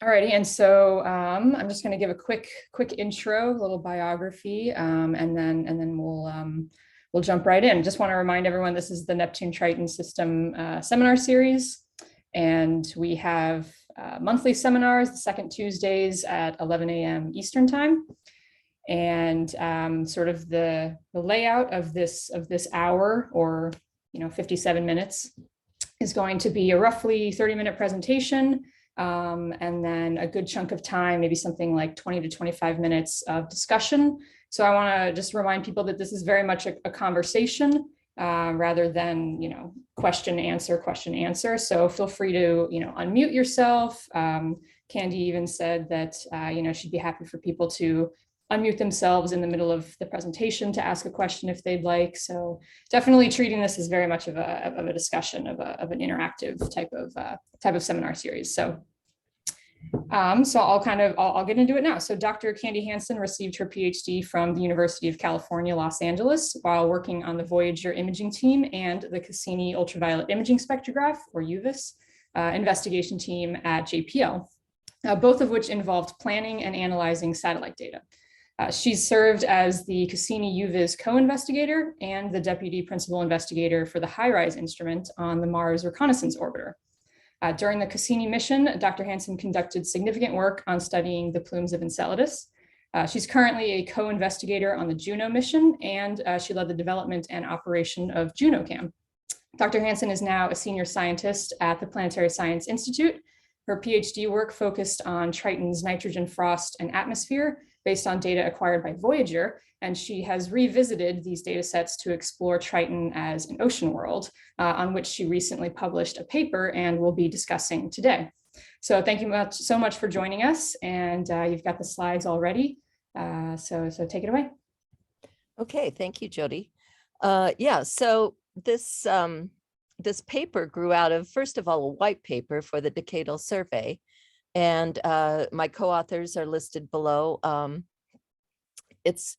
Alrighty, and so I'm just going to give a quick intro, a little biography, and then we'll jump right in. Just want to remind everyone this is the Neptune Triton System Seminar Series, and we have monthly seminars, the second Tuesdays at 11 a.m. Eastern Time. And sort of the layout of this hour, or 57 minutes, is going to be a roughly 30-minute presentation. And then a good chunk of time, maybe something like 20 to 25 minutes of discussion. So I want to just remind people that this is very much a conversation rather than, question, answer. So feel free to, unmute yourself. Candy even said that, she'd be happy for people to unmute themselves in the middle of the presentation to ask a question if they'd like. So definitely treating this as very much of a discussion, of an interactive type of seminar series. So I'll get into it now. So Dr. Candy Hansen received her PhD from the University of California, Los Angeles, while working on the Voyager imaging team and the Cassini ultraviolet imaging spectrograph, or UVIS, investigation team at JPL, both of which involved planning and analyzing satellite data. She's served as the Cassini UVIS co-investigator and the deputy principal investigator for the HiRISE instrument on the Mars Reconnaissance Orbiter. During the Cassini mission, Dr. Hansen conducted significant work on studying the plumes of Enceladus. She's currently a co-investigator on the Juno mission, and she led the development and operation of JunoCam. Dr. Hansen is now a senior scientist at the Planetary Science Institute. Her PhD work focused on Triton's nitrogen frost and atmosphere based on data acquired by Voyager, and she has revisited these data sets to explore Triton as an ocean world, on which she recently published a paper and will be discussing today. So thank you so much for joining us, and you've got the slides already, so take it away. Okay, thank you, Jody. So this paper grew out of, first of all, a white paper for the decadal survey. And my co-authors are listed below. It's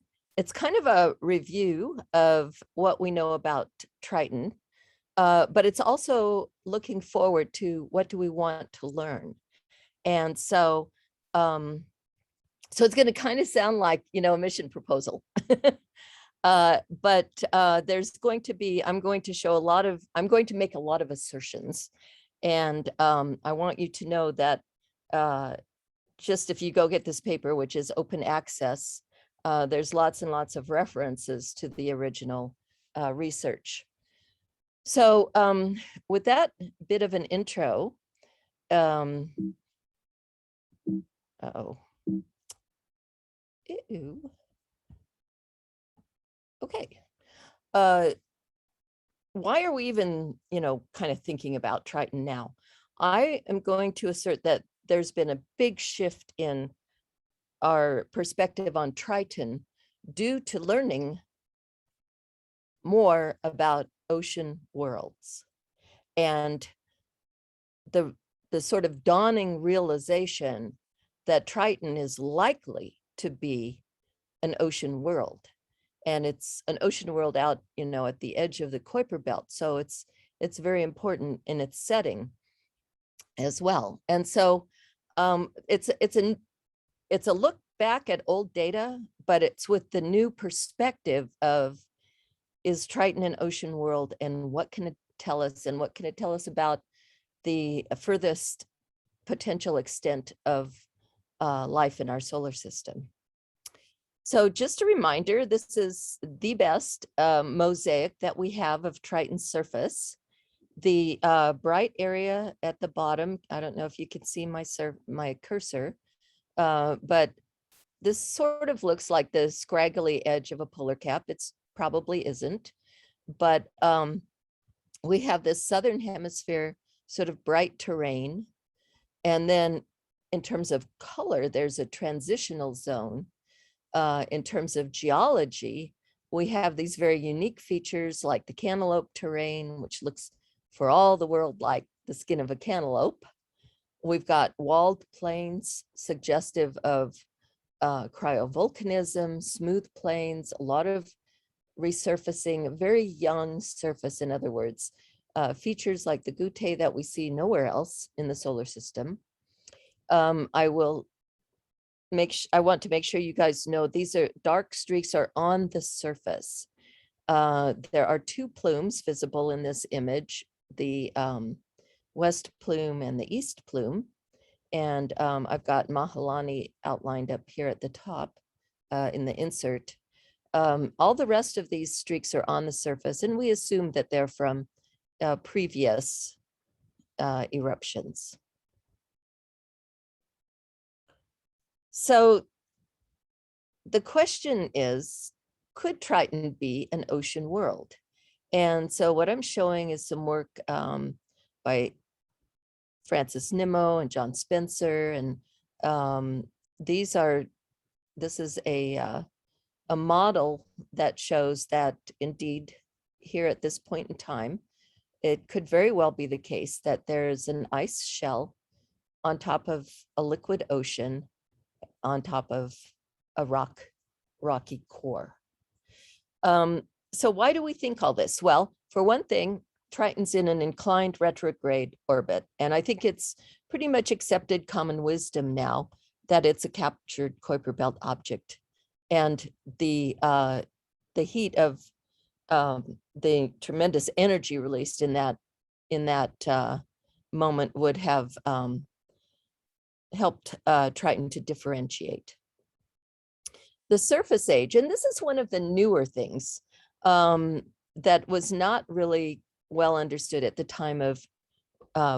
kind of a review of what we know about Triton, but it's also looking forward to what do we want to learn. And so it's going to kind of sound like, a mission proposal. But there's going to be, I'm going to make a lot of assertions. And I want you to know that just if you go get this paper, which is open access, there's lots and lots of references to the original research. So with that bit of an intro, Okay. Why are we even, kind of thinking about Triton now? I am going to assert that there's been a big shift in our perspective on Triton due to learning more about ocean worlds and the sort of dawning realization that Triton is likely to be an ocean world. And it's an ocean world out, at the edge of the Kuiper Belt. So it's very important in its setting as well. And so it's a look back at old data, but it's with the new perspective of, is Triton an ocean world, and what can it tell us, and what can it tell us about the furthest potential extent of life in our solar system? So just a reminder, this is the best mosaic that we have of Triton's surface. The bright area at the bottom, I don't know if you can see my cursor, but this sort of looks like the scraggly edge of a polar cap. It's probably isn't, but we have this southern hemisphere sort of bright terrain. And then in terms of color, there's a transitional zone. In terms of geology, we have these very unique features like the cantaloupe terrain, which looks for all the world like the skin of a cantaloupe. We've got walled plains suggestive of cryovolcanism, smooth plains, a lot of resurfacing, a very young surface, in other words, features like the goutte that we see nowhere else in the solar system. I will I want to make sure you guys know these are dark streaks are on the surface. There are two plumes visible in this image, the west plume and the east plume. And I've got Mahalani outlined up here at the top in the insert. All the rest of these streaks are on the surface, and we assume that they're from previous eruptions. So the question is, could Triton be an ocean world? And so what I'm showing is some work by Francis Nimmo and John Spencer. And this is a model that shows that indeed here at this point in time, it could very well be the case that there's an ice shell on top of a liquid ocean on top of a rocky core. So why do we think all this? Well, for one thing, Triton's in an inclined retrograde orbit, and I think it's pretty much accepted common wisdom now that it's a captured Kuiper belt object, and the heat of the tremendous energy released in that moment would have helped Triton to differentiate. The surface age, and this is one of the newer things that was not really well understood at the time of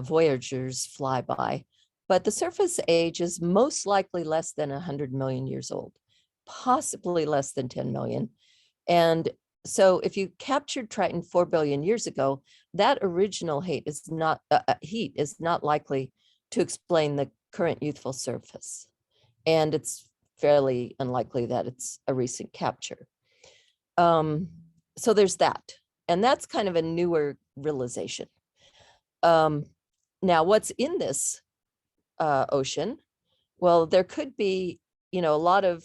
Voyager's flyby, but the surface age is most likely less than 100 million years old, possibly less than 10 million. And so if you captured Triton 4 billion years ago, that original heat is not likely to explain the current youthful surface. And it's fairly unlikely that it's a recent capture. So there's that. And that's kind of a newer realization. Now, what's in this ocean? Well, there could be, a lot of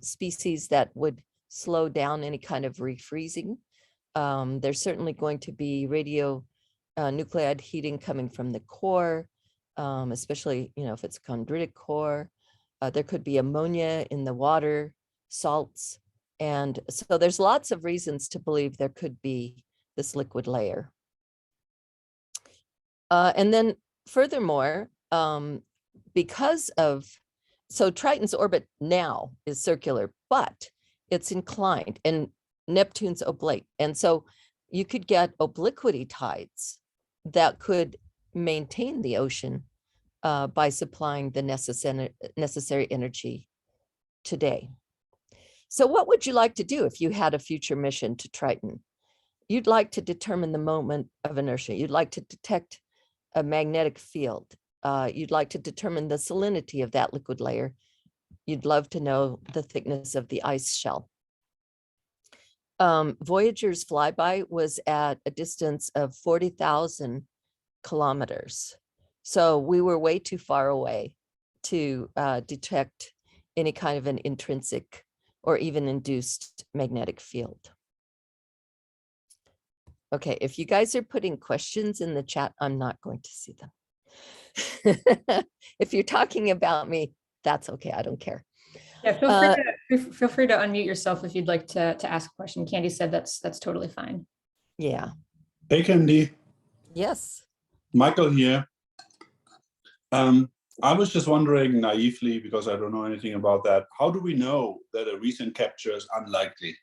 species that would slow down any kind of refreezing. There's certainly going to be radionuclide heating coming from the core, especially, if it's a chondritic core. There could be ammonia in the water, salts. And so there's lots of reasons to believe there could be this liquid layer. And then furthermore, so Triton's orbit now is circular, but it's inclined and Neptune's oblique. And so you could get obliquity tides that could maintain the ocean by supplying the necessary energy today. So what would you like to do if you had a future mission to Triton? You'd like to determine the moment of inertia. You'd like to detect a magnetic field. You'd like to determine the salinity of that liquid layer. You'd love to know the thickness of the ice shell. Voyager's flyby was at a distance of 40,000 kilometers. So we were way too far away to detect any kind of an intrinsic or even induced magnetic field. Okay, if you guys are putting questions in the chat, I'm not going to see them. If you're talking about me, that's okay, I don't care. Yeah, feel free to unmute yourself if you'd like to ask a question. Candy said that's totally fine. Yeah. Hey, Candy. Yes. Michael here. I was just wondering naively, because I don't know anything about that, how do we know that a recent capture is unlikely?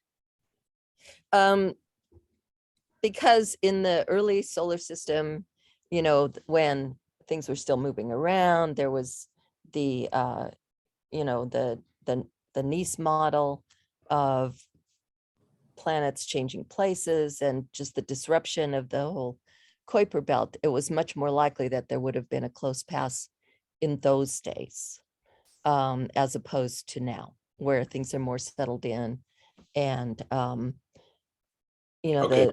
Because in the early solar system, when things were still moving around, there was the Nice model of planets changing places and just the disruption of the whole Kuiper belt. It was much more likely that there would have been a close pass in those days, as opposed to now, where things are more settled in, and Okay.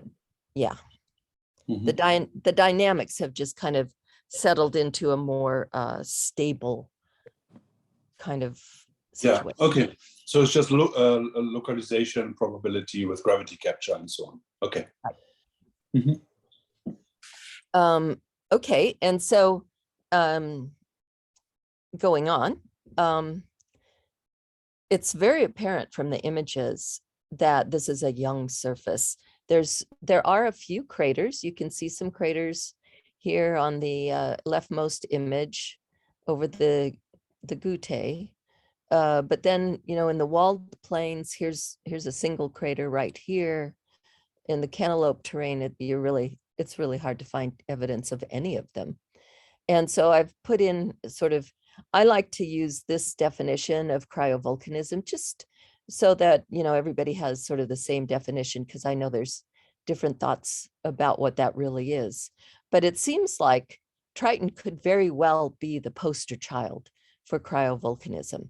the dynamics have just kind of settled into a more stable kind of situation. Yeah, okay. So it's just a localization probability with gravity capture and so on. Okay. Right. Okay, and so going on, it's very apparent from the images that this is a young surface. There are a few craters. You can see some craters here on the leftmost image over the Goutte. But then, in the walled plains, here's a single crater right here. In the cantaloupe terrain, it's really hard to find evidence of any of them. And so I've put in I like to use this definition of cryovolcanism just so that, everybody has sort of the same definition, because I know there's different thoughts about what that really is. But it seems like Triton could very well be the poster child for cryovolcanism.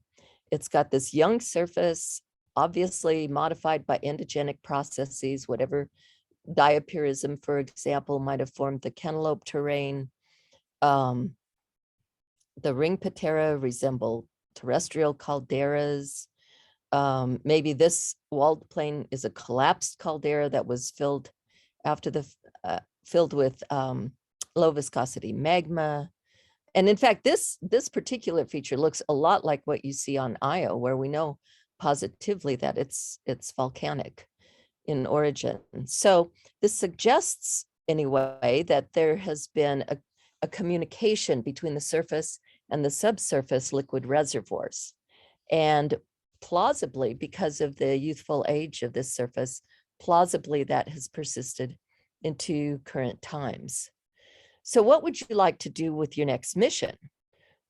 It's got this young surface, obviously modified by endogenic processes, whatever diapirism, for example, might have formed the cantaloupe terrain. The ring patera resemble terrestrial calderas. Maybe this walled plain is a collapsed caldera that was filled with low viscosity magma. And in fact, this particular feature looks a lot like what you see on Io, where we know positively that it's volcanic in origin. So this suggests, anyway, that there has been a communication between the surface and the subsurface liquid reservoirs. And plausibly, because of the youthful age of this surface, plausibly that has persisted into current times. So what would you like to do with your next mission?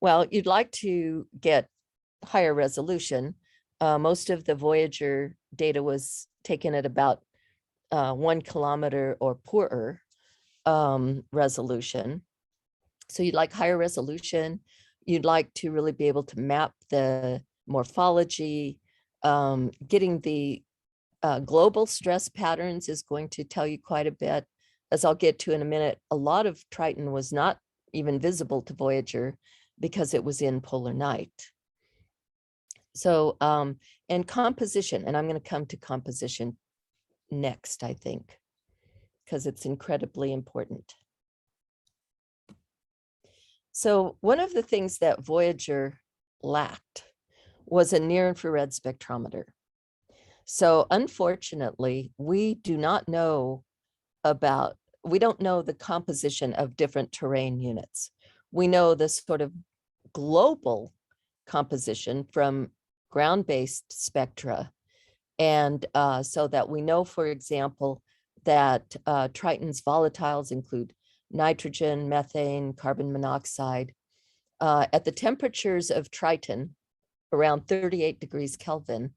Well, you'd like to get higher resolution. Most of the Voyager data was taken at about 1 kilometer or poorer resolution. So you'd like higher resolution. You'd like to really be able to map the morphology. Getting the global stress patterns is going to tell you quite a bit. As I'll get to in a minute, a lot of Triton was not even visible to Voyager because it was in polar night. So, and composition, and I'm going to come to composition next, I think, because it's incredibly important. So one of the things that Voyager lacked was a near-infrared spectrometer. So unfortunately, we don't know the composition of different terrain units. We know this sort of global composition from ground-based spectra. And so that we know, for example, that Triton's volatiles include nitrogen, methane, carbon monoxide. At the temperatures of Triton, around 38 degrees Kelvin,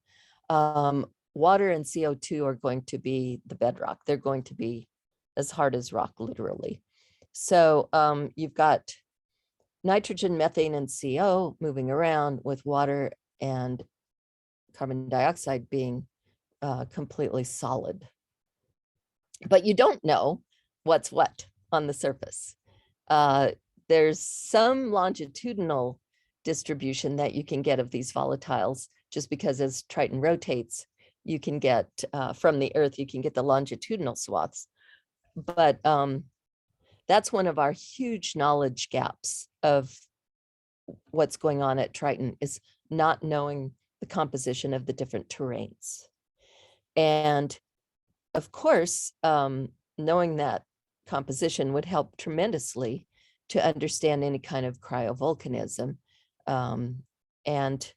water and CO2 are going to be the bedrock. They're going to be as hard as rock, literally. So you've got nitrogen, methane, and CO moving around, with water and carbon dioxide being completely solid. But you don't know what's what on the surface. There's some longitudinal distribution that you can get of these volatiles, just because as Triton rotates, you can get from the Earth, you can get the longitudinal swaths. But that's one of our huge knowledge gaps of what's going on at Triton, is not knowing the composition of the different terrains. And of course, knowing that composition would help tremendously to understand any kind of cryovolcanism. And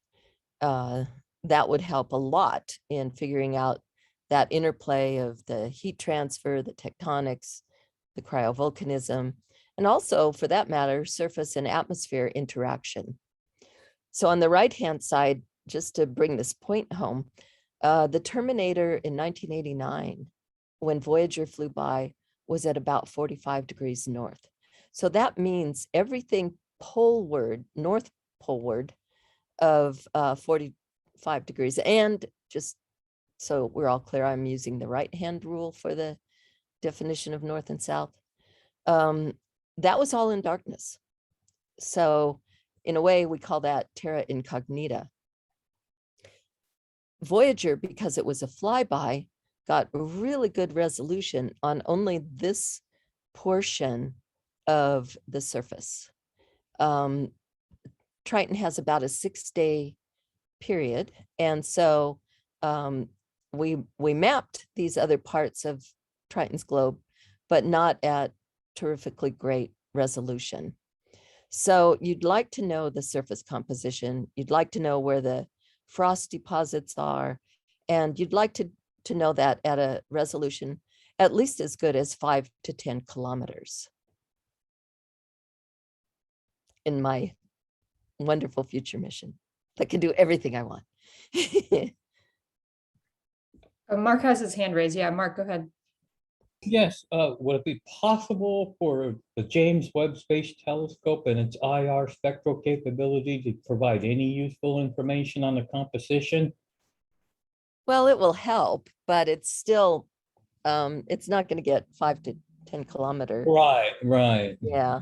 that would help a lot in figuring out that interplay of the heat transfer, the tectonics, the cryovolcanism, and also, for that matter, surface and atmosphere interaction. So on the right-hand side, just to bring this point home, the Terminator in 1989, when Voyager flew by, was at about 45 degrees north. So that means everything poleward, north poleward of 45 degrees. And just so we're all clear, I'm using the right-hand rule for the definition of north and south. That was all in darkness. So in a way, we call that terra incognita. Voyager, because it was a flyby, got really good resolution on only this portion of the surface. Triton has about a 6-day period. And so we mapped these other parts of Triton's globe, but not at terrifically great resolution. So you'd like to know the surface composition, you'd like to know where the frost deposits are, and you'd like to know that at a resolution at least as good as 5 to 10 kilometers. In my wonderful future mission that can do everything I want. Mark has his hand raised. Yeah, Mark, go ahead. Yes, would it be possible for the James Webb Space Telescope and its IR spectral capability to provide any useful information on the composition? Well, it will help, but it's still, it's not going to get 5 to 10 kilometers. Right. Yeah,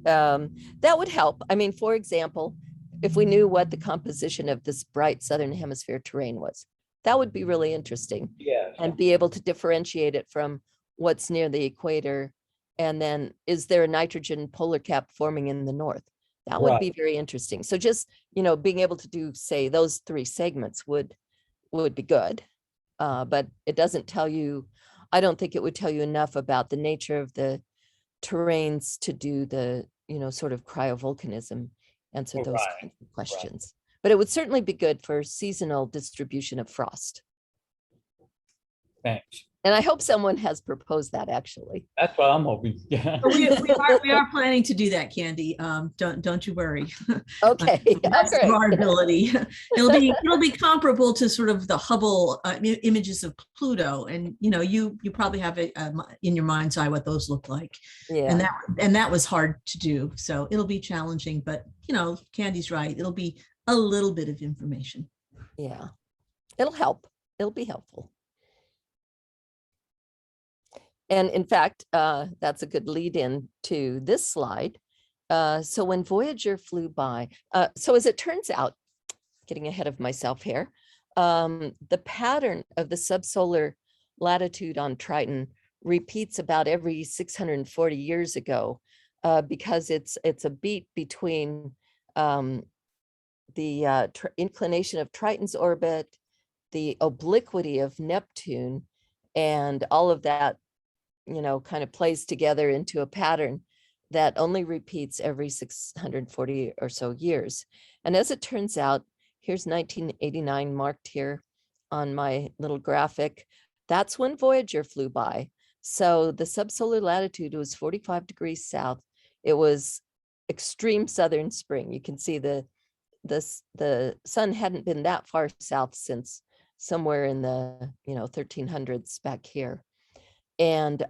that would help. I mean, for example, if we knew what the composition of this bright southern hemisphere terrain was, that would be really interesting. Yes. And be able to differentiate it from what's near the equator. And then is there a nitrogen polar cap forming in the north? That would be very interesting. So just, being able to do, say, those 3 segments would be good. But it doesn't tell you, I don't think it would tell you enough about the nature of the terrains to do the, sort of cryovolcanism, answer those kinds of questions. But it would certainly be good for seasonal distribution of frost. Thanks. And I hope someone has proposed that, actually. That's what I'm hoping. Yeah. We are planning to do that, Candy. Don't you worry. Okay. That's our ability. It'll be comparable to sort of the Hubble images of Pluto, and you probably have it in your mind's eye what those look like. Yeah. And that was hard to do, so it'll be challenging. But Candy's right. It'll be a little bit of information. Yeah, it'll help. It'll be helpful. And in fact, that's a good lead in to this slide. So when Voyager flew by, so as it turns out, getting ahead of myself here, the pattern of the subsolar latitude on Triton repeats about every 640 years ago, because it's a beat between the inclination of Triton's orbit, the obliquity of Neptune, and all of that kind of plays together into a pattern that only repeats every 640 or so years. And as it turns out, here's 1989 marked here on my little graphic. That's when Voyager flew by. So the subsolar latitude was 45 degrees south. It was extreme southern spring. You can see the sun hadn't been that far south since somewhere in the 1300s back here. And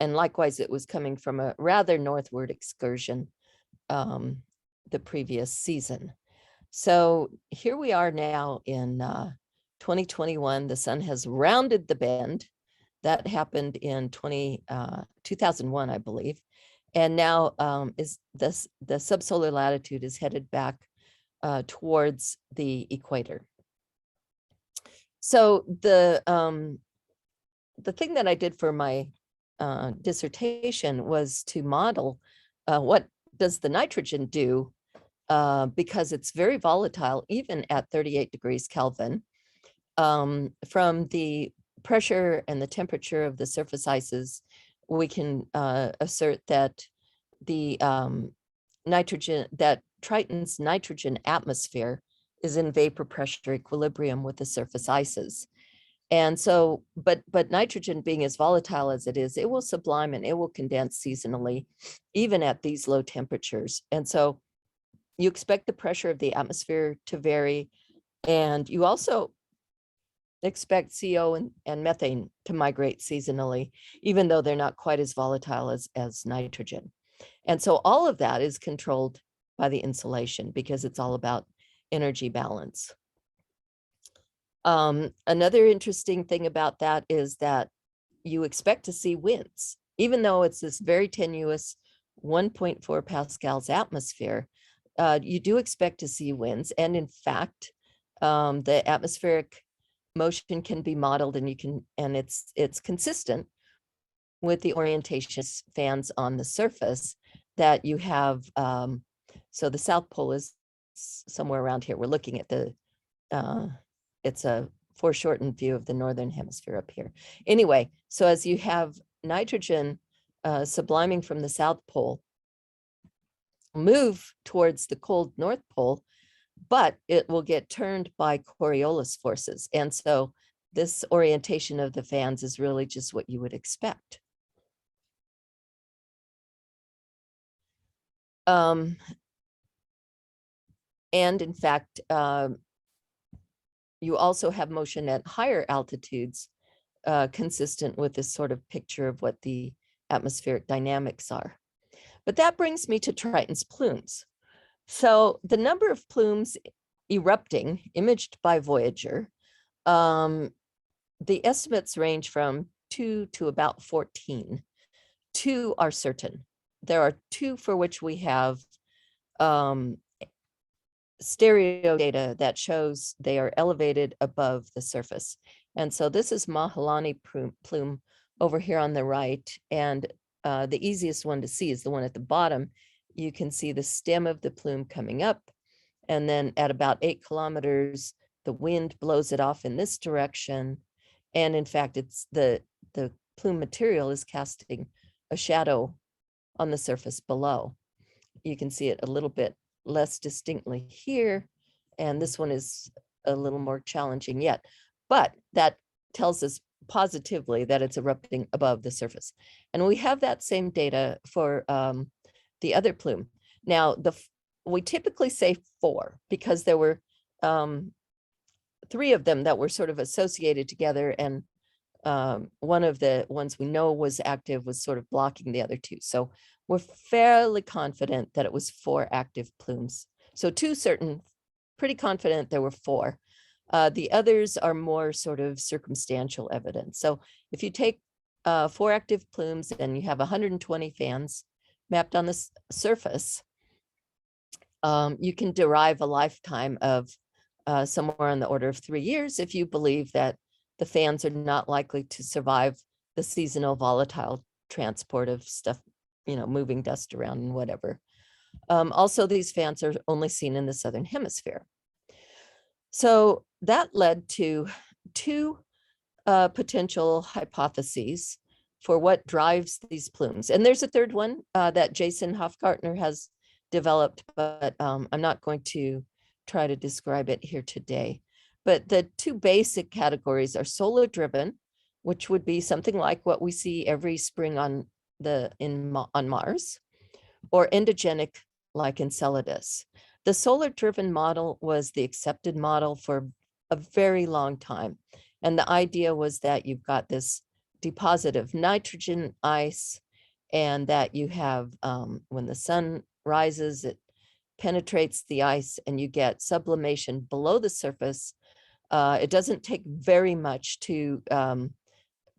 likewise, it was coming from a rather northward excursion the previous season. So here we are now in 2021. The sun has rounded the bend. That happened in 2001, I believe. And now is the subsolar latitude is headed back towards the equator. So the thing that I did for my dissertation was to model what does the nitrogen do, because it's very volatile, even at 38 degrees Kelvin, from the pressure and the temperature of the surface ices. We can assert that the Triton's nitrogen atmosphere is in vapor pressure equilibrium with the surface ices. And so, but nitrogen being as volatile as it is, it will sublime and it will condense seasonally, even at these low temperatures. And so you expect the pressure of the atmosphere to vary. And you also expect CO and methane to migrate seasonally, even though they're not quite as volatile as nitrogen. And so all of that is controlled by the insolation, because it's all about energy balance. Another interesting thing about that is that you expect to see winds, even though it's this very tenuous 1.4 pascals atmosphere. You do expect to see winds, and in fact, the atmospheric motion can be modeled, and it's consistent with the orientation fans on the surface, that you have So the South Pole is somewhere around here. We're looking at the, it's a foreshortened view of the Northern Hemisphere up here. Anyway, so as you have nitrogen subliming from the South Pole, move towards the cold North Pole, but it will get turned by Coriolis forces. And so this orientation of the fans is really just what you would expect. And in fact, you also have motion at higher altitudes, consistent with this sort of picture of what the atmospheric dynamics are. But that brings me to Triton's plumes. So the number of plumes erupting, imaged by Voyager, the estimates range from 2 to about 14. 2 are certain. There are 2 for which we have stereo data that shows they are elevated above the surface. And so this is Mahalanni plume over here on the right. And the easiest one to see is the one at the bottom. You can see the stem of the plume coming up. And then at about 8 kilometers, the wind blows it off in this direction. And in fact, it's the plume material is casting a shadow on the surface below. You can see it a little bit less distinctly here. And this one is a little more challenging yet. But that tells us positively that it's erupting above the surface. And we have that same data for the other plume. Now, we typically say 4 because there were 3 of them that were sort of associated together, and one of the ones we know was active was sort of blocking the other 2. So we're fairly confident that it was 4 active plumes. So 2 certain, pretty confident there were 4. The others are more sort of circumstantial evidence. So if you take 4 active plumes and you have 120 fans mapped on the surface, you can derive a lifetime of somewhere on the order of 3 years if you believe that the fans are not likely to survive the seasonal volatile transport of stuff, moving dust around and whatever. Also, these fans are only seen in the Southern Hemisphere. So that led to 2 potential hypotheses for what drives these plumes. And there's a third one that Jason Hofgartner has developed, but I'm not going to try to describe it here today. But the 2 basic categories are solar driven, which would be something like what we see every spring on Mars, or endogenic like Enceladus. The solar driven model was the accepted model for a very long time. And the idea was that you've got this deposit of nitrogen ice, and that you have, when the sun rises, it penetrates the ice and you get sublimation below the surface. It doesn't take very much to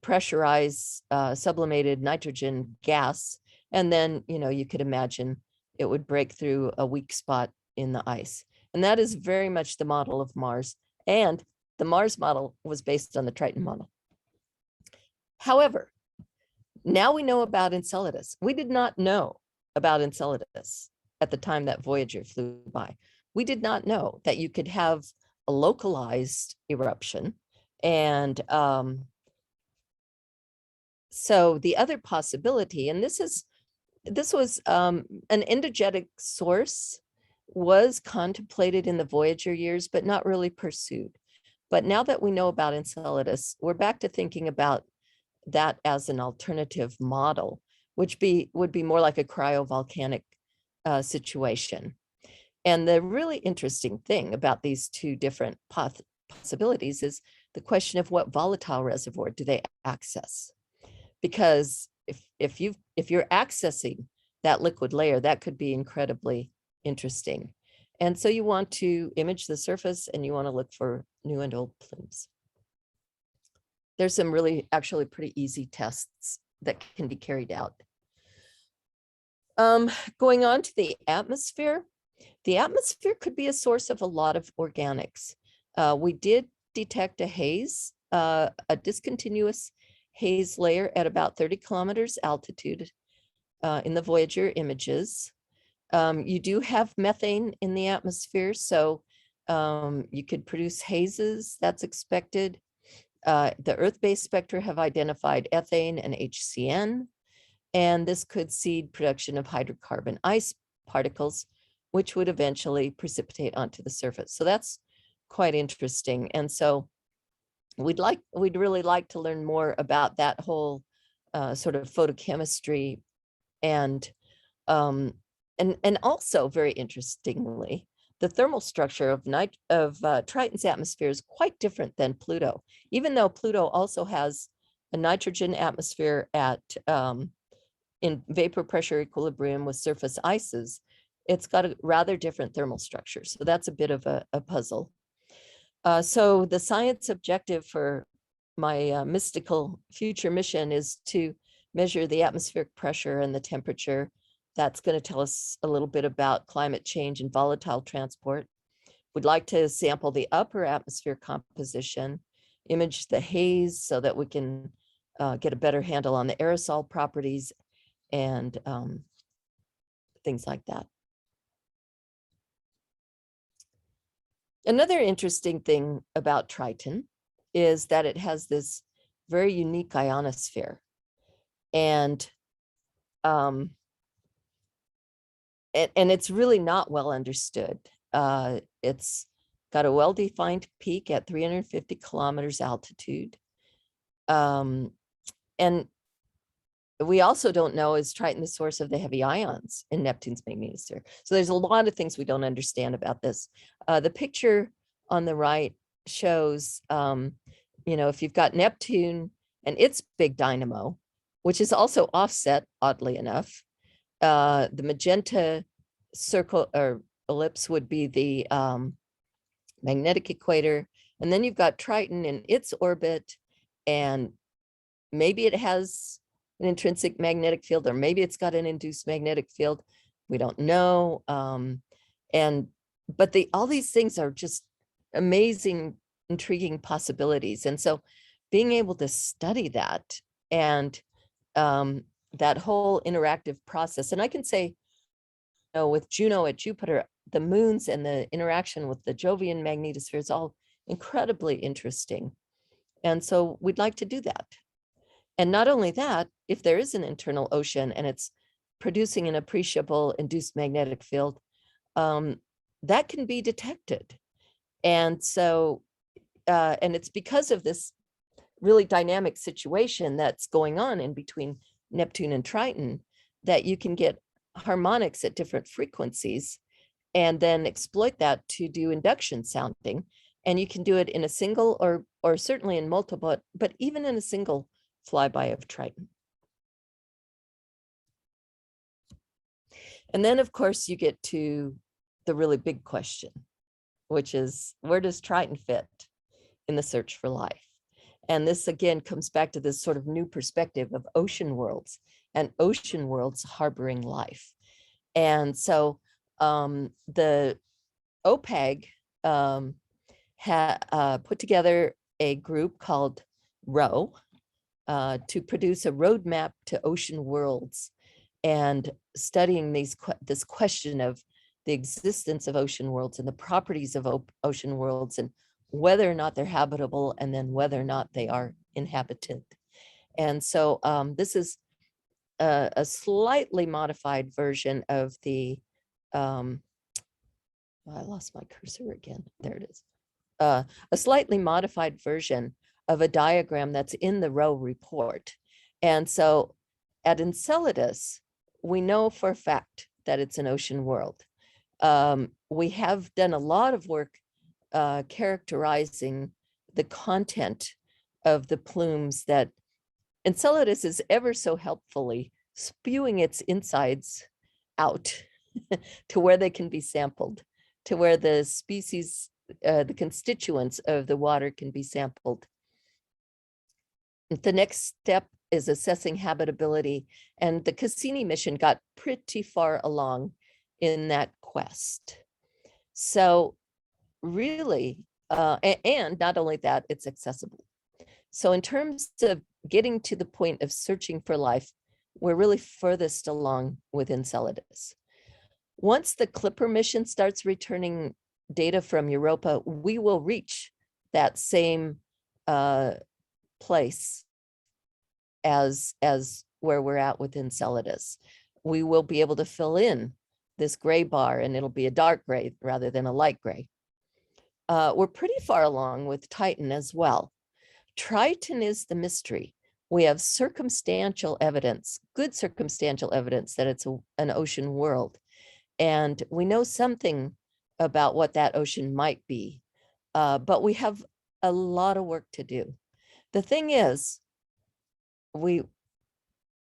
pressurize sublimated nitrogen gas. And then, you could imagine it would break through a weak spot in the ice. And that is very much the model of Mars. And the Mars model was based on the Triton model. However, now we know about Enceladus. We did not know about Enceladus at the time that Voyager flew by. We did not know that you could have a localized eruption. And so the other possibility, and this was an endogenic source, was contemplated in the Voyager years, but not really pursued. But now that we know about Enceladus, we're back to thinking about that as an alternative model, which would be more like a cryovolcanic situation. And the really interesting thing about these 2 different possibilities is the question of what volatile reservoir do they access? Because if you're accessing that liquid layer, that could be incredibly interesting. And so you want to image the surface and you want to look for new and old plumes. There's some really actually pretty easy tests that can be carried out. Going on to the atmosphere could be a source of a lot of organics. We did detect a haze, a discontinuous haze layer at about 30 kilometers altitude in the Voyager images. You do have methane in the atmosphere, so you could produce hazes, that's expected. The Earth-based spectra have identified ethane and HCN, and this could seed production of hydrocarbon ice particles, which would eventually precipitate onto the surface. So that's quite interesting. And so we'd really like to learn more about that whole sort of photochemistry, and also very interestingly, the thermal structure of Triton's atmosphere is quite different than Pluto, even though Pluto also has a nitrogen atmosphere at in vapor pressure equilibrium with surface ices. It's got a rather different thermal structure. So that's a bit of a puzzle. So the science objective for my mystical future mission is to measure the atmospheric pressure and the temperature. That's going to tell us a little bit about climate change and volatile transport. We'd like to sample the upper atmosphere composition, image the haze so that we can get a better handle on the aerosol properties and things like that. Another interesting thing about Triton is that it has this very unique ionosphere. And it's really not well understood. It's got a well-defined peak at 350 kilometers altitude. And we also don't know, is Triton the source of the heavy ions in Neptune's magnetosphere? So there's a lot of things we don't understand about this. The picture on the right shows, if you've got Neptune and its big dynamo, which is also offset, oddly enough, the magenta circle or ellipse would be the magnetic equator. And then you've got Triton in its orbit, and maybe it has an intrinsic magnetic field, or maybe it's got an induced magnetic field. We don't know. But all these things are just amazing, intriguing possibilities. And so being able to study that and that whole interactive process, and I can say, with Juno at Jupiter, the moons and the interaction with the Jovian magnetosphere is all incredibly interesting. And so we'd like to do that. And not only that, if there is an internal ocean and it's producing an appreciable induced magnetic field, that can be detected. And so, and it's because of this really dynamic situation that's going on in between Neptune and Triton that you can get harmonics at different frequencies and then exploit that to do induction sounding. And you can do it in a single or certainly in multiple, but even in a single flyby of Triton. And then, of course, you get to the really big question, which is, where does Triton fit in the search for life? And this, again, comes back to this sort of new perspective of ocean worlds and ocean worlds harboring life. And so the OPAG put together a group called ROW to produce a roadmap to ocean worlds and studying this question of the existence of ocean worlds and the properties of ocean worlds and whether or not they're habitable and then whether or not they are inhabited. And so this is a slightly modified version of the, I lost my cursor again. There it is. A slightly modified version of a diagram that's in the ROW report. And so at Enceladus, we know for a fact that it's an ocean world. We have done a lot of work characterizing the content of the plumes that Enceladus is ever so helpfully spewing its insides out to where they can be sampled, to where the species, the constituents of the water can be sampled. The next step is assessing habitability, and the Cassini mission got pretty far along in that quest. So really, and not only that, it's accessible. So in terms of getting to the point of searching for life, we're really furthest along with Enceladus. Once the Clipper mission starts returning data from Europa, we will reach that same place as where we're at with Enceladus. We will be able to fill in this gray bar, and it'll be a dark gray rather than a light gray. We're pretty far along with Titan as well. Triton is the mystery. We have circumstantial evidence, good circumstantial evidence that it's an ocean world. And we know something about what that ocean might be, but we have a lot of work to do. The thing is, we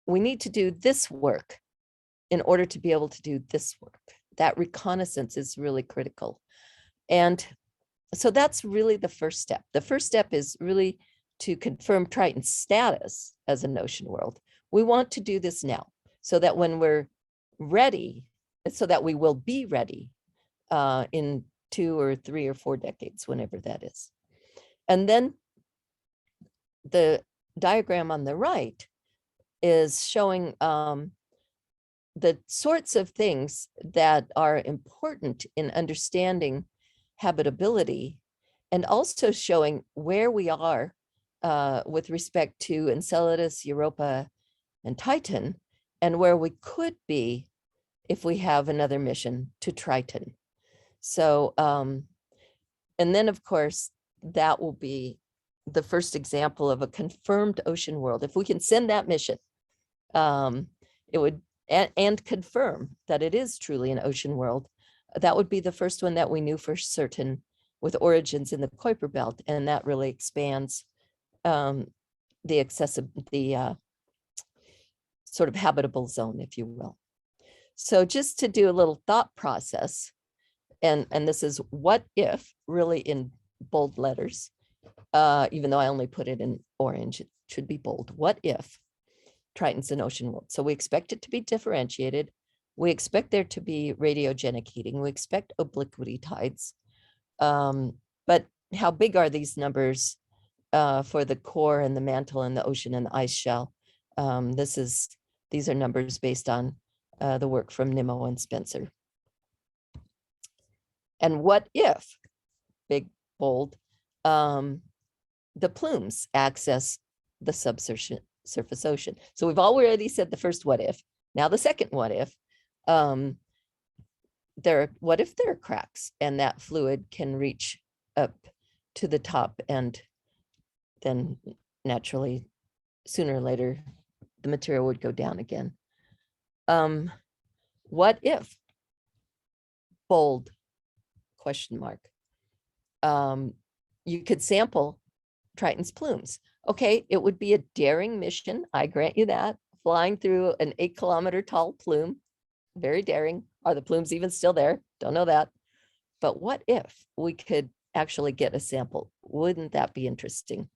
need to do this work in order to be able to do this work. That reconnaissance is really critical. And so that's really the first step. The first step is really to confirm Triton's status as an ocean world. We want to do this now so that when we're ready, so that we will be ready in 2 or 3 or 4 decades, whenever that is. And then the diagram on the right is showing the sorts of things that are important in understanding habitability, and also showing where we are with respect to Enceladus, Europa, and Titan, and where we could be if we have another mission to Triton. So, and then of course, that will be the first example of a confirmed ocean world. If we can send that mission, it would, and confirm that it is truly an ocean world, that would be the first one that we knew for certain with origins in the Kuiper Belt, and that really expands the sort of habitable zone, if you will. So just to do a little thought process, and this is what if, really in bold letters, even though I only put it in orange, it should be bold. What if Triton's an ocean world? So we expect it to be differentiated. We expect there to be radiogenic heating. We expect obliquity tides. But how big are these numbers for the core and the mantle and the ocean and the ice shell? These are numbers based on the work from Nimmo and Spencer. And what if, big, bold, the plumes access the subsurface ocean? So we've already said the first what if. Now the second what if. What if there are cracks and that fluid can reach up to the top, and then naturally sooner or later the material would go down again? What if, bold, question mark, you could sample Triton's plumes? Okay, it would be a daring mission, I grant you that, flying through an 8-kilometer tall plume, very daring. Are the plumes even still there? Don't know that. But what if we could actually get a sample? Wouldn't that be interesting?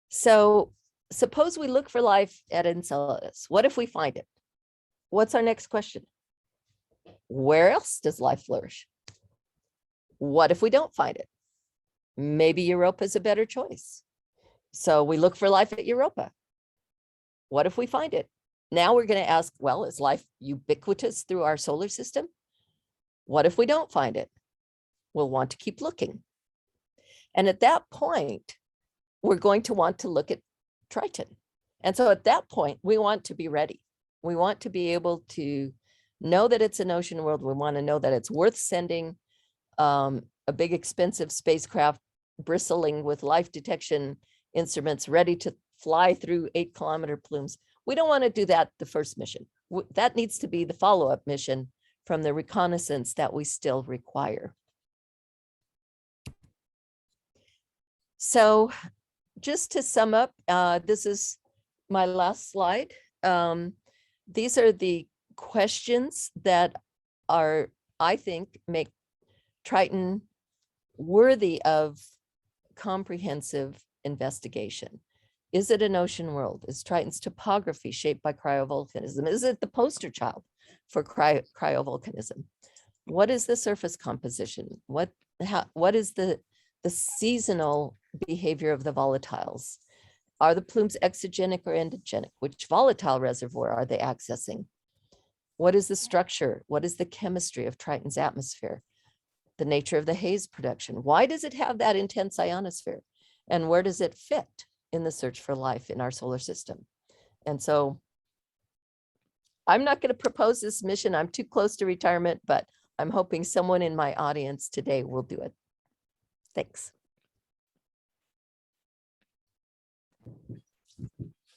So suppose we look for life at Enceladus. What if we find it? What's our next question? Where else does life flourish? What if we don't find it? Maybe Europa is a better choice. So we look for life at Europa. What if we find it? Now we're going to ask, well, is life ubiquitous through our solar system? What if we don't find it? We'll want to keep looking. And at that point, we're going to want to look at Triton. And so at that point, we want to be ready. We want to be able to know that it's an ocean world. We want to know that it's worth sending a big expensive spacecraft bristling with life detection instruments ready to fly through 8-kilometer plumes. We don't want to do that the first mission. That needs to be the follow-up mission from the reconnaissance that we still require. So just to sum up, this is my last slide. These are the questions that are, I think, make Triton worthy of comprehensive investigation. Is it an ocean world? Is Triton's topography shaped by cryovolcanism? Is it the poster child for cryovolcanism? What is the surface composition? What is the seasonal behavior of the volatiles? Are the plumes exogenic or endogenic? Which volatile reservoir are they accessing? What is the structure? What is the chemistry of Triton's atmosphere? The nature of the haze production. Why does it have that intense ionosphere? And where does it fit in the search for life in our solar system? And so I'm not going to propose this mission. I'm too close to retirement, but I'm hoping someone in my audience today will do it. Thanks.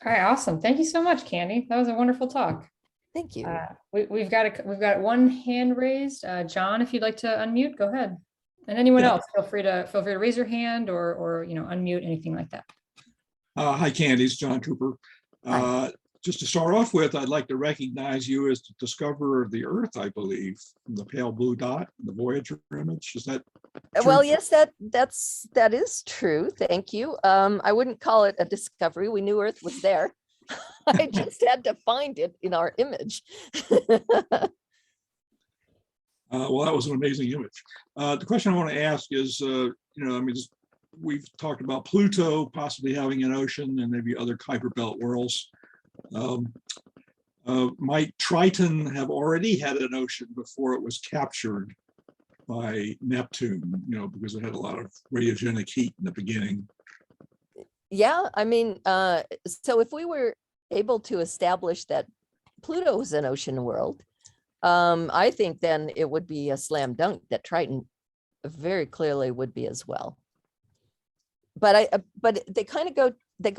All right, awesome. Thank you so much, Candy. That was a wonderful talk. Thank you. We've got one hand raised. John, if you'd like to unmute, go ahead. And anyone else, feel free to raise your hand or unmute, anything like that. Hi, Candy. It's John Cooper. Just to start off with, I'd like to recognize you as the discoverer of the Earth, I believe, from the pale blue dot, the Voyager image. Is that true? Well, yes, that is true. Thank you. I wouldn't call it a discovery. We knew Earth was there. I just had to find it in our image. Well, that was an amazing image. The question I want to ask is, we've talked about Pluto possibly having an ocean and maybe other Kuiper Belt worlds. Might Triton have already had an ocean before it was captured by Neptune, because it had a lot of radiogenic heat in the beginning? Yeah, I mean, so if we were able to establish that Pluto was an ocean world, I think then it would be a slam dunk that Triton very clearly would be as well. But they kind of go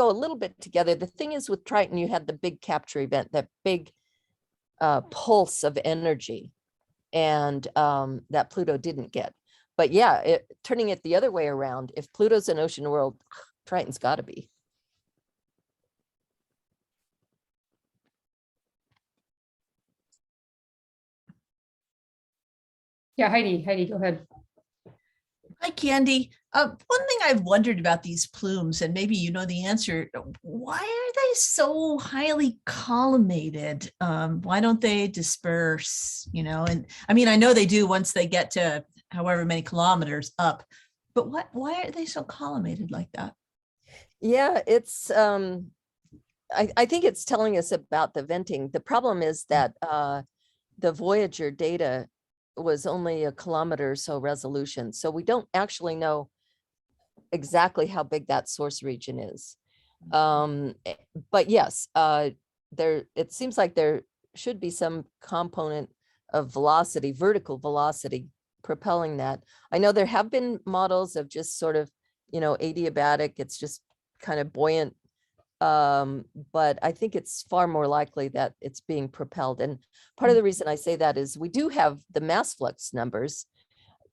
a little bit together. The thing is with Triton, you had the big capture event, that big pulse of energy, and that Pluto didn't get. But yeah, turning it the other way around, if Pluto's an ocean world, Triton's got to be. Yeah, Heidi, go ahead. Hi, Candy. One thing I've wondered about these plumes, and maybe you know the answer, why are they so highly collimated? Why don't they disperse, And I mean, I know they do once they get to however many kilometers up, but why are they so collimated like that? Yeah, it's, I think it's telling us about the venting. The problem is that the Voyager data was only a kilometer or so resolution. So we don't actually know exactly how big that source region is. But yes, it seems like there should be some component of velocity, vertical velocity, propelling that. I know there have been models of just sort of, adiabatic, it's just kind of buoyant. But I think it's far more likely that it's being propelled. And part of the reason I say that is we do have the mass flux numbers.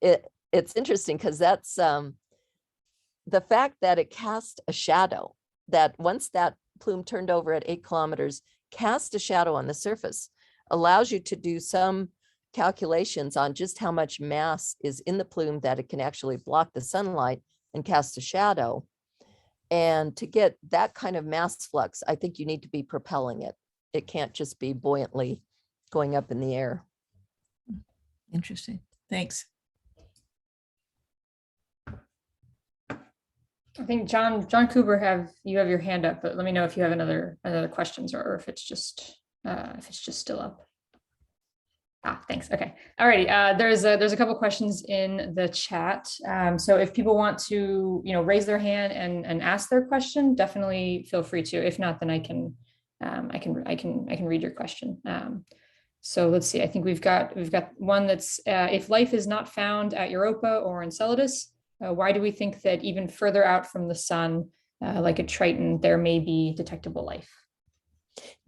It's interesting because that's the fact that it cast a shadow, that once that plume turned over at 8 kilometers, cast a shadow on the surface, allows you to do some calculations on just how much mass is in the plume that it can actually block the sunlight and cast a shadow. And to get that kind of mass flux, I think you need to be propelling it. It can't just be buoyantly going up in the air. Interesting. Thanks. I think John Cooper, you have your hand up, but let me know if you have another questions or if it's just still up. Thanks. Okay. All righty. There's a couple questions in the chat. So if people want to, raise their hand and ask their question, definitely feel free to. If not, then I can read your question. So let's see. I think we've got one that's if life is not found at Europa or Enceladus, why do we think that even further out from the sun, like at Triton, there may be detectable life?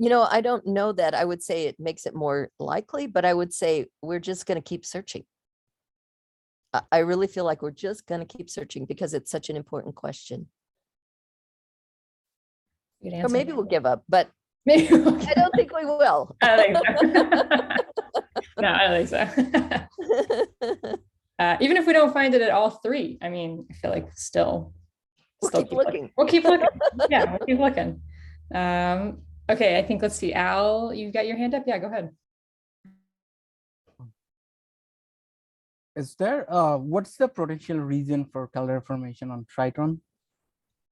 I don't know that. I would say it makes it more likely, but I would say we're just going to keep searching. I really feel like we're just going to keep searching because it's such an important question. Or maybe we'll give up, but I don't think we will. I don't think so. No, I don't think so. Even if we don't find it at all 3, I mean, I feel like we'll keep looking. We'll keep looking. Yeah, we'll keep looking. Okay, I think, let's see, Al, you've got your hand up? Yeah, go ahead. Is there, what's the potential reason for caldera formation on Triton?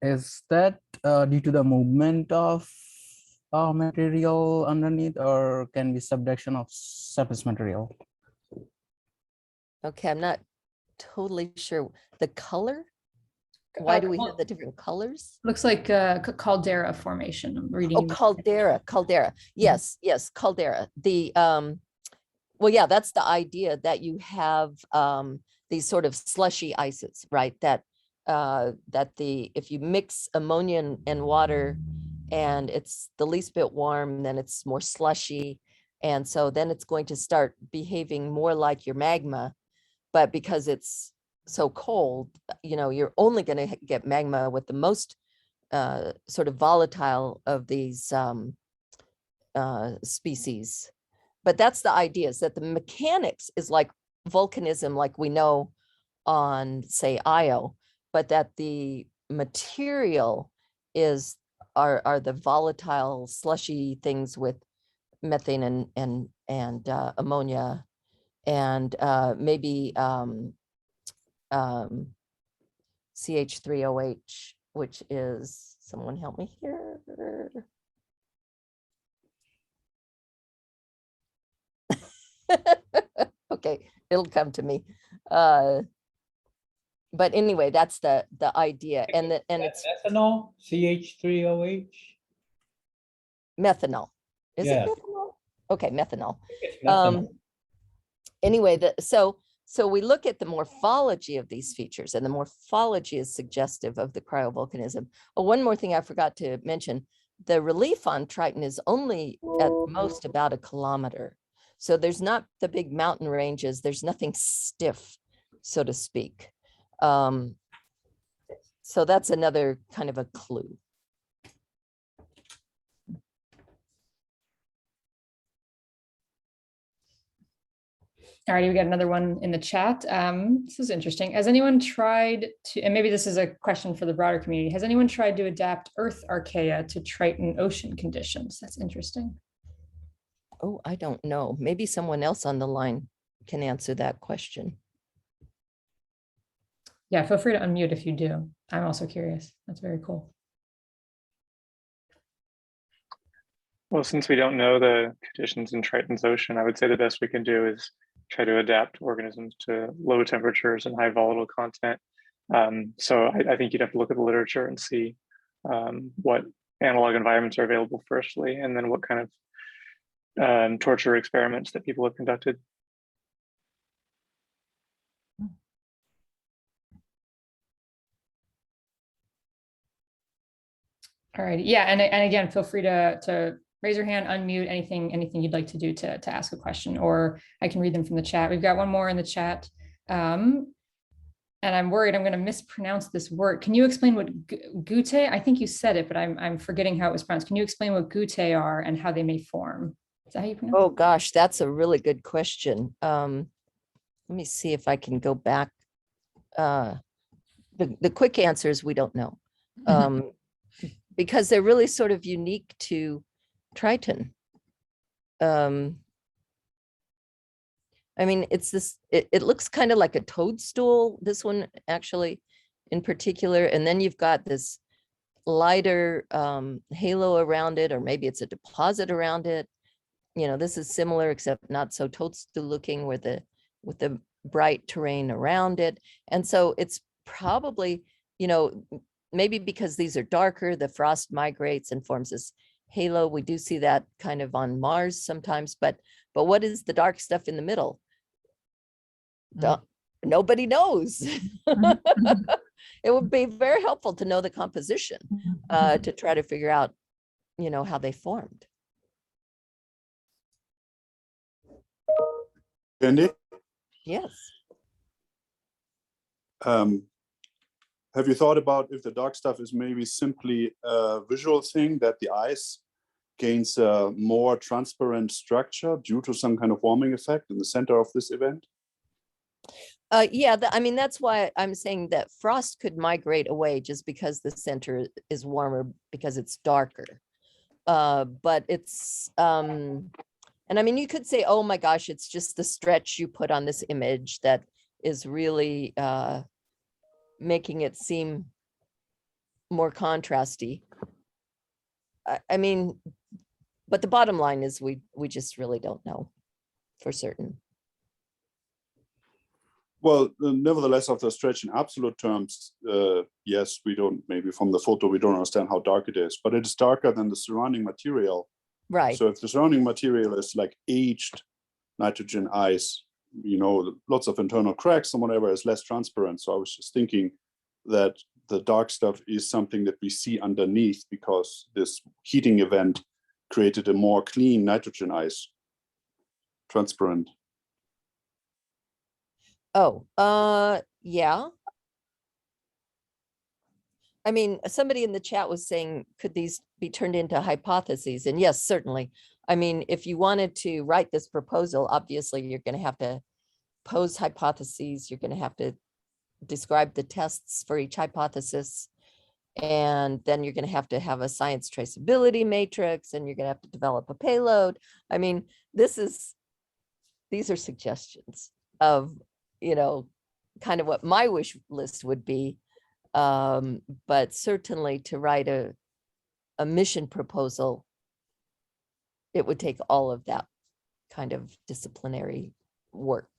Is that due to the movement of material underneath, or can be subduction of surface material? Okay, I'm not totally sure. The color? Why do we have the different colors? Looks like caldera formation. I'm reading. Oh, caldera. Yes, yes, caldera. The well, yeah, that's the idea, that you have these sort of slushy ices, right? That if you mix ammonia and water and it's the least bit warm, then it's more slushy. And so then it's going to start behaving more like your magma. But because it's so cold, you're only going to get magma with the most sort of volatile of these species. But that's the idea, is that the mechanics is like volcanism, like we know on, say, Io, but that the material are the volatile slushy things with methane and ammonia and maybe CH3OH, which is, someone help me here. Okay, it'll come to me. But anyway, that's the idea, and it's Methanol, CH3OH. methanol. Is Yeah. it methanol? Okay, methanol. It's methanol. Anyway, so we look at the morphology of these features, and the morphology is suggestive of the cryovolcanism. Oh, one more thing I forgot to mention: the relief on Triton is only at most about 1 kilometer. So there's not the big mountain ranges. There's nothing stiff, so to speak. So that's another kind of a clue. All right, we got another one in the chat. This is interesting. Has anyone tried to, and maybe this is a question for the broader community, has anyone tried to adapt Earth archaea to Triton ocean conditions? That's interesting. Oh, I don't know. Maybe someone else on the line can answer that question. Yeah, feel free to unmute if you do. I'm also curious. That's very cool. Well, since we don't know the conditions in Triton's ocean, I would say the best we can do is try to adapt organisms to low temperatures and high volatile content. So I think you'd have to look at the literature and see what analog environments are available firstly, and then what kind of torture experiments that people have conducted. All right. Yeah. And again, feel free to raise your hand, unmute, anything you'd like to do to ask a question, or I can read them from the chat. We've got one more in the chat. And I'm worried I'm going to mispronounce this word. Can you explain what goutte? I think you said it, but I'm forgetting how it was pronounced. Can you explain what goutte are and how they may form? Is that how you pronounce it? Oh gosh, that's a really good question. Let me see if I can go back. The quick answer is we don't know. Because they're really sort of unique to Triton. I mean, it's this, it looks kind of like a toadstool, this one actually in particular, and then you've got this lighter halo around it, or maybe it's a deposit around it. This is similar, except not so toadstool looking, with the bright terrain around it. And so it's probably, maybe because these are darker, the frost migrates and forms this halo. We do see that kind of on Mars sometimes, but what is the dark stuff in the middle? Nobody knows. It would be very helpful to know the composition to try to figure out, how they formed. Candy? Yes. Have you thought about if the dark stuff is maybe simply a visual thing, that the ice gains a more transparent structure due to some kind of warming effect in the center of this event? Yeah, I mean, that's why I'm saying that frost could migrate away just because the center is warmer, because it's darker. But it's, and I mean, you could say, oh my gosh, it's just the stretch you put on this image that is really making it seem more contrasty. I mean, but the bottom line is we just really don't know for certain. Well, nevertheless, of the stretch in absolute terms, yes, we don't, maybe from the photo, we don't understand how dark it is, but it is darker than the surrounding material. Right. So if the surrounding material is like aged nitrogen ice, you know, lots of internal cracks and whatever, is less transparent. So I was just thinking that the dark stuff is something that we see underneath because this heating event created a more clean nitrogen ice, transparent. Oh, yeah. I mean, somebody in the chat was saying, could these be turned into hypotheses? And yes, certainly. I mean, if you wanted to write this proposal, obviously you're going to have to pose hypotheses. You're going to have to describe the tests for each hypothesis. And then you're going to have a science traceability matrix, and you're going to have to develop a payload. I mean, these are suggestions of, you know, kind of what my wish list would be. But certainly to write a mission proposal, it would take all of that kind of disciplinary work.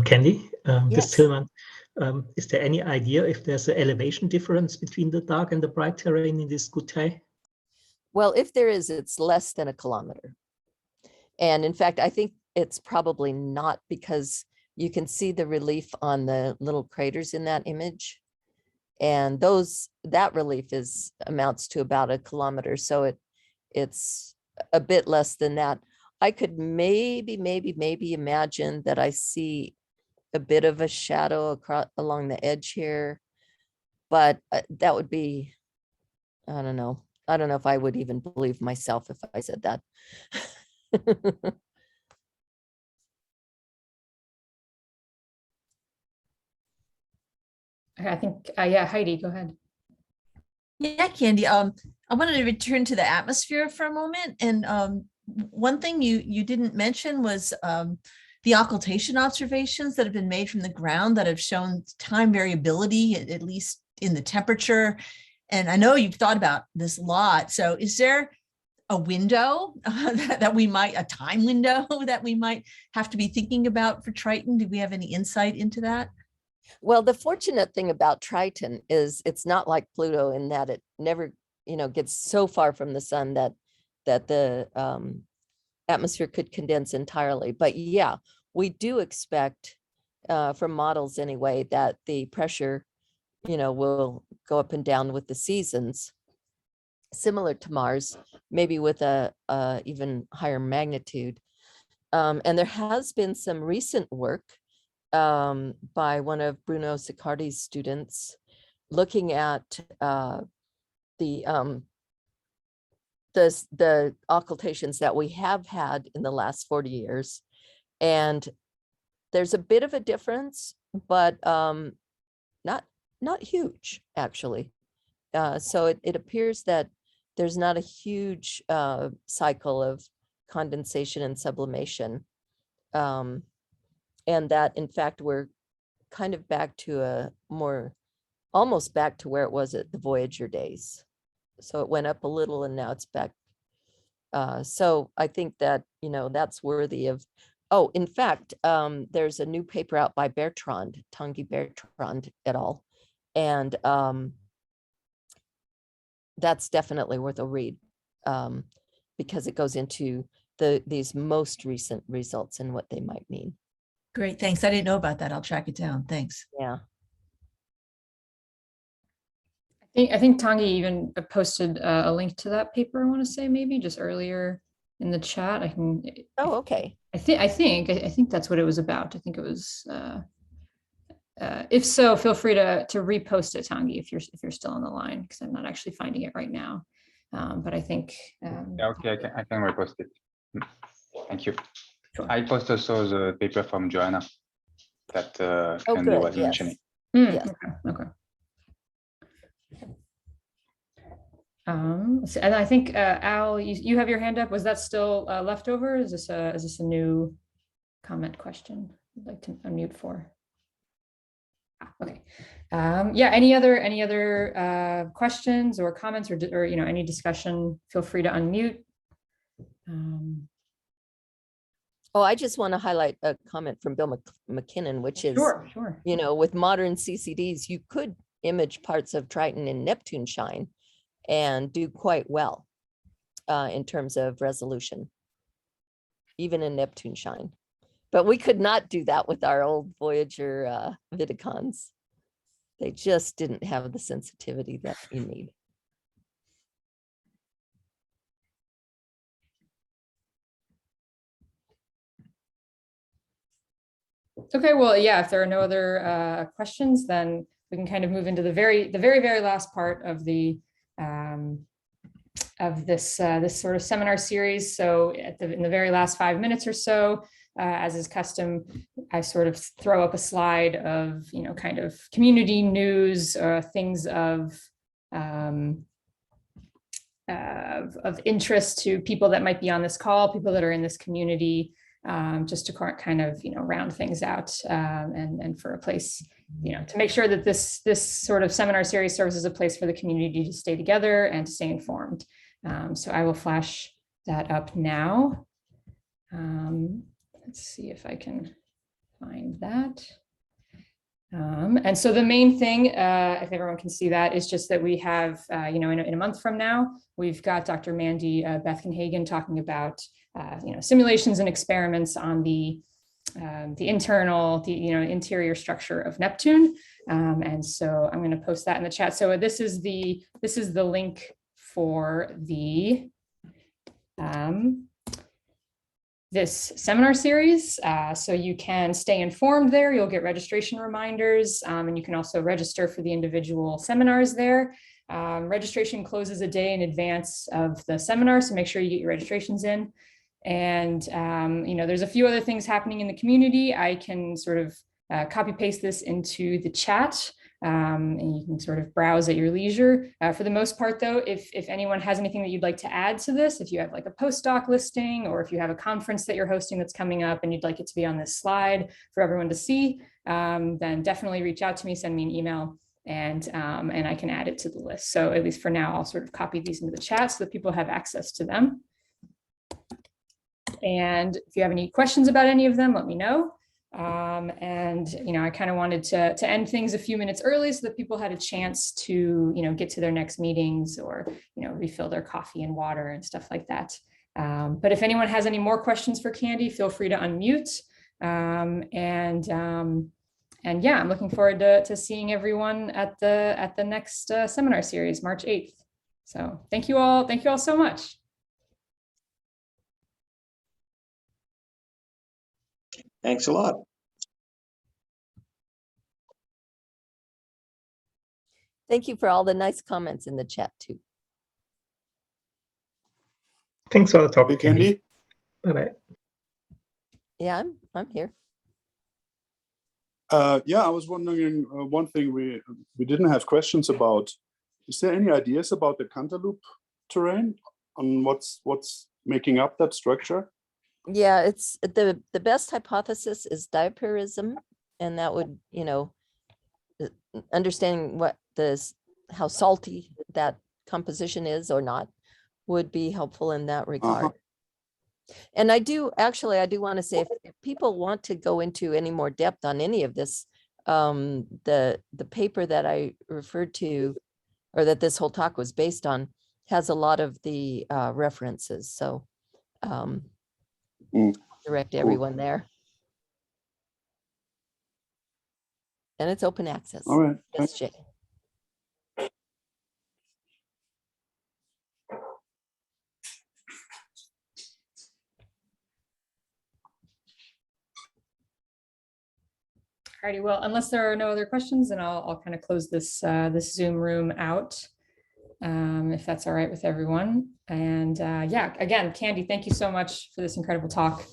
Candy, this Yes. Tillman, is there any idea if there's an elevation difference between the dark and the bright terrain in this Goutai? Well, if there is, it's less than 1 kilometer. And in fact, I think it's probably not, because you can see the relief on the little craters in that image. And that relief amounts to about 1 kilometer. So it's a bit less than that. I could maybe imagine that I see a bit of a shadow along the edge here, but that would be, I don't know. I don't know if I would even believe myself if I said that. I think, yeah, Heidi, go ahead. Yeah, Candy. I wanted to return to the atmosphere for a moment. And one thing you didn't mention was the occultation observations that have been made from the ground that have shown time variability, at least in the temperature. And I know you've thought about this a lot. So is there a window a time window that we might have to be thinking about for Triton? Do we have any insight into that? Well, the fortunate thing about Triton is it's not like Pluto in that it never, gets so far from the sun that the atmosphere could condense entirely. But yeah, we do expect from models anyway that the pressure, will go up and down with the seasons, similar to Mars, maybe with a even higher magnitude. And there has been some recent work by one of Bruno Siccardi's students looking at the occultations that we have had in the last 40 years. And there's a bit of a difference, but not huge, actually. So it appears that there's not a huge cycle of condensation and sublimation. And that, in fact, we're kind of back to almost back to where it was at the Voyager days. So it went up a little and now it's back. So I think that, that's worthy of, in fact, there's a new paper out by Tanguy Bertrand et al. And that's definitely worth a read because it goes into these most recent results and what they might mean. Great, thanks. I didn't know about that. I'll track it down. Thanks. Yeah. I think Tanguy even posted a link to that paper, I want to say, maybe just earlier in the chat. Oh, okay. I think that's what it was about. I think it was if so, feel free to repost it, Tanguy, if you're still on the line, because I'm not actually finding it right now. But I think yeah, okay, I can repost it. Thank you. Sure. I posted also the paper from Joanna that Andy was mentioning. Yes. Okay. So, and I think Al, you have your hand up. Was that still left over? Is this a new comment question you'd like to unmute for? Okay. Yeah, any other questions or comments or any discussion, feel free to unmute. Oh, I just want to highlight a comment from Bill McKinnon, which is, Sure. with modern CCDs, you could image parts of Triton in Neptune shine and do quite well in terms of resolution, even in Neptune shine. But we could not do that with our old Voyager Vidicons. They just didn't have the sensitivity that you need. Okay, well, yeah, if there are no other questions, then we can kind of move into the very last part of the this sort of seminar series. So in the very last 5 minutes or so, as is custom, I sort of throw up a slide of kind of community news, things of interest to people that might be on this call, people that are in this community, just to kind of round things out, and for a place to make sure that this sort of seminar series serves as a place for the community to stay together and to stay informed. So I will flash that up now. Let's see if I can find that. And so the main thing, if everyone can see that, is just that we have, in a month from now, we've got Dr. Mandy Bethkenhagen talking about, simulations and experiments on the interior structure of Neptune. And so I'm going to post that in the chat. So this is the link for this seminar series. So you can stay informed there. You'll get registration reminders, and you can also register for the individual seminars there. Registration closes a day in advance of the seminar, so make sure you get your registrations in. And there's a few other things happening in the community. I can sort of copy paste this into the chat, and you can sort of browse at your leisure. For the most part, though, if anyone has anything that you'd like to add to this, if you have like a postdoc listing, or if you have a conference that you're hosting that's coming up and you'd like it to be on this slide for everyone to see, then definitely reach out to me, send me an email, and I can add it to the list. So at least for now, I'll sort of copy these into the chat so that people have access to them. And if you have any questions about any of them, let me know. I kind of wanted to end things a few minutes early so that people had a chance to, get to their next meetings or, refill their coffee and water and stuff like that. But if anyone has any more questions for Candy, feel free to unmute. And yeah, I'm looking forward to seeing everyone at the next seminar series, March 8th. So thank you all so much. Thanks a lot. Thank you for all the nice comments in the chat too. Thanks for the talk, Candy. Bye-bye. Yeah, I'm here. Yeah, I was wondering, one thing we didn't have questions about. Is there any ideas about the Cantaloupe terrain on what's making up that structure? Yeah, it's the best hypothesis is diapirism, and that would, understanding how salty that composition is or not would be helpful in that regard. And I do want to say, if people want to go into any more depth on any of this, the paper that I referred to, or that this whole talk was based on, has a lot of the references. So direct everyone there. And it's open access. All right. Yes, Jay. Alrighty, well, unless there are no other questions, then I'll kind of close this this Zoom room out, if that's all right with everyone. And yeah, again, Candy, thank you so much for this incredible talk.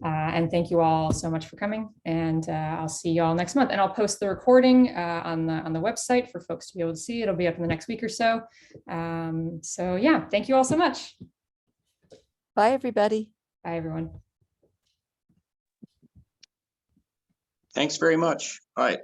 And thank you all so much for coming. And I'll see you all next month. And I'll post the recording on the website for folks to be able to see. It'll be up in the next week or so. So yeah, thank you all so much. Bye, everybody. Bye, everyone. Thanks very much. All right.